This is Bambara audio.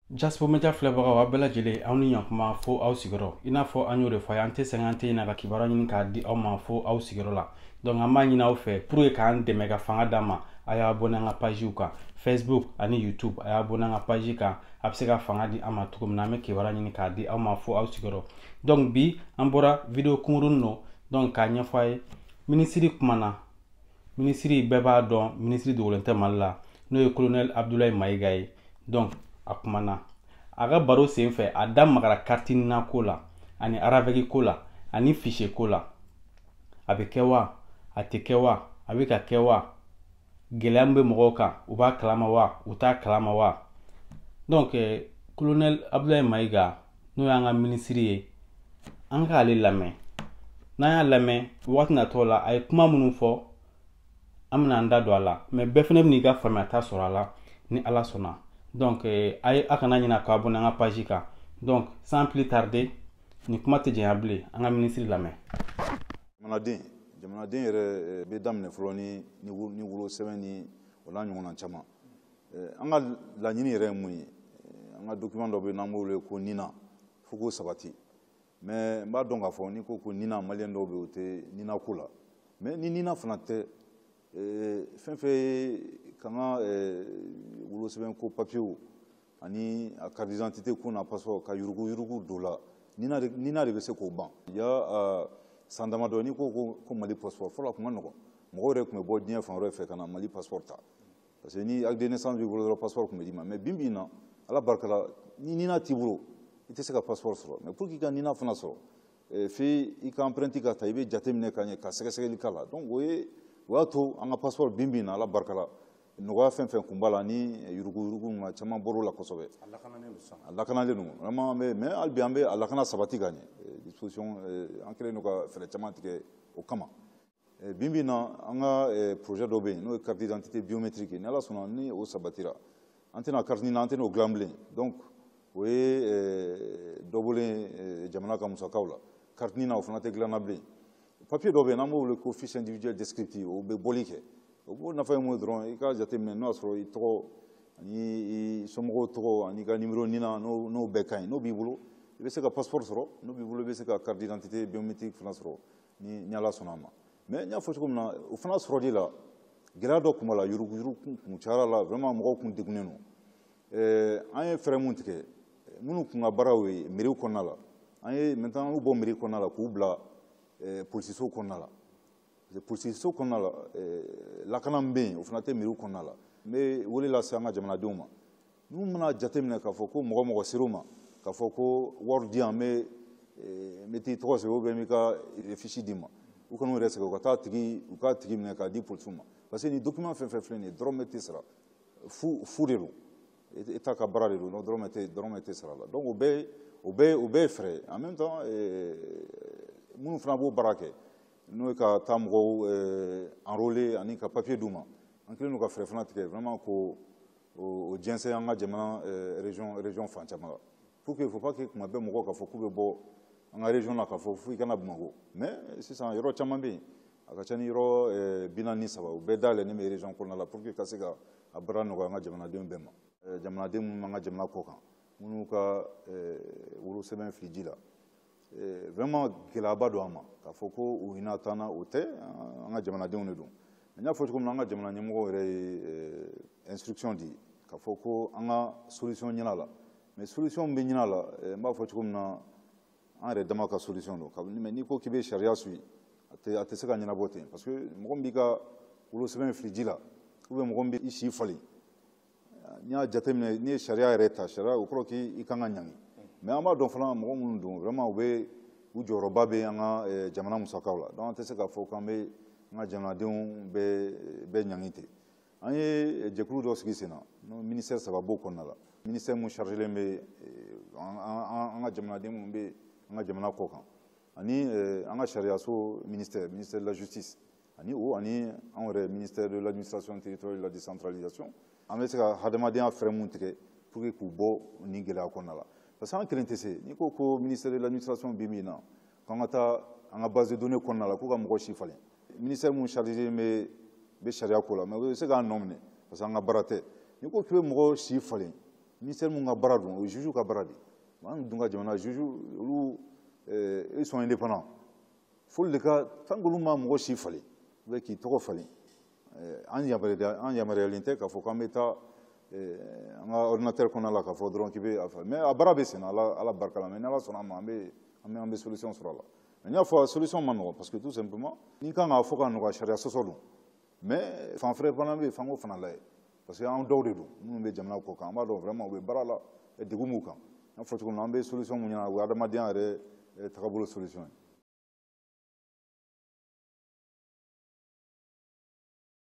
Jasper Media filɛbagaw aw bɛɛ lajɛlen aw ni ɲankuma fo aw sigiyɔrɔ i n'a fɔ an y'o de fɔ an tɛ sɛgɛn an tɛ ɲinɛ ka kibaruya ɲini k'a di aw ma fo aw sigiyɔrɔ la donc an b'a ɲini aw fɛ pour que k'an dɛmɛ ka fanga d'an ma a y'a abonné an ka pages kan Facebook ani YouTube a y'a abonné an ka page kan a bɛ se ka fanga di an ma cogo min na an bɛ kibaruya ɲini k'a di aw ma fo aw sigiyɔrɔ donc bi an bɔra video kunkurunin nɔ donc k'a ɲɛfɔ a ye minisiri kumana minisiri bɛɛ b'a dɔn minisiri dogolen tɛ Mali la n'o ye colonel Abdoulaye Mayiga ye donc a kumana a ka baro senfɛ a da magara kartinina ko la ani aravɛki ko la ani fichier ko la a bɛ kɛ wa a tɛ kɛ wa a bɛ ka kɛ wa gɛlɛya min bɛ mɔgɔw kan u b'a kalama wa u t'a kalama wa donc colonel Abdoulaye Mayiga n'o y'an ka minisiri ye an k'ale lamɛn n'an y'a lamɛn waati natɔ la a ye kuma minnu fɔ an bɛna an da don a la mais bɛɛ fana bɛ n'i ka faamuyata sɔrɔ a la ni Ala sɔnna donc a kana ɲina k'a abonné an ka page kan donc sans plus tarder ni kuma tɛ janya bilen an ka minisiri lamɛn. jamanaden yɛrɛ bɛ daminɛ fɔlɔ ni wolo sɛbɛn ni o n'a ɲɔgɔnna caman an ka laɲini yɛrɛ ye mun ye an ka document dɔ bɛ n'an b'o wele ko nina fo k'o sabati mais n b'a dɔn k'a fɔ ni ko nina maliyɛn dɔw bɛ yen o tɛ nina ko la mais ni nina fana tɛ fɛn fɛn ye k'an ka wolosɛbɛn ko papiyew ani a carte d'identité ko n'a passeport ka yurugu don la nina de bɛ se k'o ban ya san damadɔ n'i ko Mali passeport fɔlɔ a tun ka nɔgɔn mɔgɔw yɛrɛ tun bɛ bɔ diɲɛ fan wɛrɛ fɛ ka na Mali passeport ta parce que ni acte de naissance b'i bolo dɔrɔn passeport tun bɛ d'i ma mais bi bi in na Ala barika la ni nina t'i bolo i tɛ se ka passeport sɔrɔ mais pour que i ka nina fana sɔrɔ f'i ka empreinte ka ta i bɛ jateminɛ ka ɲɛ ka sɛgɛsɛgɛli k'a la donc o y'a to an ka passeport bi bi in na Ala barika la nɔgɔya fɛn fɛn kun b'a la ni yurugu na caman bɔr'o la kosɛbɛ a lakanalen don vraiment mais hali bi an bɛ a lakana sabati ka ɲɛ disposition an kɛlen don ka fɛɛrɛ caman tigɛ o kama bi bi in na an ka projet dɔ bɛ yen n'o ye carte d'identité biométrique ni Ala sɔnna ni o sabatira an tɛna carte nin na an tɛna o dilan bilen donc o ye dɔ bɔlen jamana ka musakaw la carte nin na o fana tɛ dilanna bilen papier dɔ bɛ yen n'an b'o wele ko fiche individuelle descriptive o bɛ bɔli kɛ o b'o nafa ye mun ye dɔrɔn i ka jateminɛ n'o y'a sɔrɔ i tɔgɔ ani i somɔgɔw tɔgɔ ani i ka numéro nina n'o bɛɛ ka ɲi n'o b'i bolo i bɛ se ka passeport sɔrɔ n'o b'i bolo i bɛ se ka carte d'identité biométrique fana sɔrɔ ni Ala sɔnna a ma mais n y'a fɔ cogo min na o fana sɔrɔli la gɛlɛya dɔ tun b'a la yurugu kun cayara la vraiment mɔgɔw kun degunnen don an ye fɛɛrɛ mun tigɛ minnu kun ka baaraw ye mairie kɔnɔna la an ye maintenant an y'u bɔ mairie kɔnɔna la k'u bila polisiso kɔnɔna la polisiso kɔnɔna la lakana min bɛ yen o fana tɛ mairie kɔnɔna la n bɛ wele lase an ka jamanadenw ma n'u mana jateminɛ k'a fɔ ko mɔgɔ ser'u ma k'a fɔ ko wari di yan n bɛ t'i tɔgɔ sɛbɛn ou bien n b'i ka fiche d'i ma u kana u yɛrɛ sɛgɛn u ka tigi minɛ k'a di polisiw ma parce que nin document fɛn fɛn filɛ nin ye dɔrɔmɛ tɛ sara fu de don État ka baara de don dɔrɔmɛ tɛ sara la donc o bɛɛ ye fɛɛrɛ en même temps minnu fana b'o baara kɛ n'o ye ka taa mɔgɔw enrôler ani ka papier d'u ma an kɛlen don ka fɛɛrɛ fana tigɛ vraiment ko o jɛnsɛn an ka jamana région fan caman la pour que il faut pas que tuma bɛɛ mɔgɔw k'a fɔ k'u bɛ bɔ an ka région la k'a fɔ fo i kana Bamakɔ mais sisan yɔrɔ caman bɛ yen a ka ca ni yɔrɔ 43 o bɛɛ dayɛlɛnnen bɛ région kɔnɔna la pour que ka se ka a baara nɔgɔya an ka jamanadenw bɛɛ ma jamanaden minnu b'an ka jamana kɔ kan minnu ka wolosɛbɛn fili ji la vraiment gɛlɛyaba don an ma k'a fɔ ko u hinɛ t'an na o tɛ an ka jamanadenw de don n y'a fɔ cogo min na an ka jamana ɲɛmɔgɔw yɛrɛ ye instruction di k'a fɔ ko an ka solution ɲini a la mais solution min bɛ ɲini a la n b'a fɔ cogo min na an yɛrɛ dama ka solution don mais n'i ko k'i bɛ sariya suit a tɛ se ka ɲɛnabɔ ten parce que mɔgɔ min b'i ka wolosɛbɛn fili ji la ou bien mɔgɔ min b'i si falen n'i y'a jateminɛ n'i ye sariya yɛrɛ ta sariya o kɔrɔ k'i kan ka ɲangi mais an b'a dɔn fana mɔgɔ minnu don vraiment u jɔyɔrɔba bɛ an ka jamana musakaw la donc an tɛ se k'a fɔ k'an bɛ an ka jamanadenw bɛɛ ɲangi ten an ye jɛkulu dɔ sigi sen na n'o ministère saba b'o kɔnɔna la ministère mun chargelen bɛ an ka jamanaden minnu bɛ an ka jamana kɔ kan ani an ka sariyaso ministère de la justice ani anw yɛrɛ ministère de l'administration territoriale et de la décentralisation an bɛ se ka hadamadenya fɛɛrɛ mun tigɛ pour que k'u bɔ nin gɛlɛya kɔnɔna la parce que an kelen tɛ se n'i ko ministère de l'administration bi min na k'an ka taa an ka base de données kɔnɔna la k'u ka mɔgɔ si falen ministère mun chargé bɛ sariya ko la mais u bɛ se k'an nɔ minɛ parce que an ka baara tɛ n'i ko k'i bɛ mɔgɔ si falen ministère mun ka baara dun o ye juge ka baara de ye an dun ka jamana juge olu ils sont indépendants f'olu de ka tant que olu ma mɔgɔ si falen ou bien k'i tɔgɔ falen an yamaruyalen tɛ k'a fɔ k'an bɛ taa an ka ordinateur kɔnɔna la k'a fɔ dɔrɔn k'i bɛ a fɛ mais a baara bɛ sen na ala barika la mais n'ala sɔnna a ma an bɛ solution sɔrɔ a la mais n y'a fɔ solution ma nɔgɔ parce que tout simplement ni kan k'a fɔ ka nɔgɔya sariya sɔsɔ don mais fan fɛrɛ fana bɛ yen f'an k'o fana lajɛ parce que an dɔw de don minnu bɛ jamana kɔ kan an b'a dɔn vraiment u bɛ baara la degun b'u kan n'a fɔ cogo min na an bɛ solution mun ɲini o ye adamadenya yɛrɛ tagabolo solution ye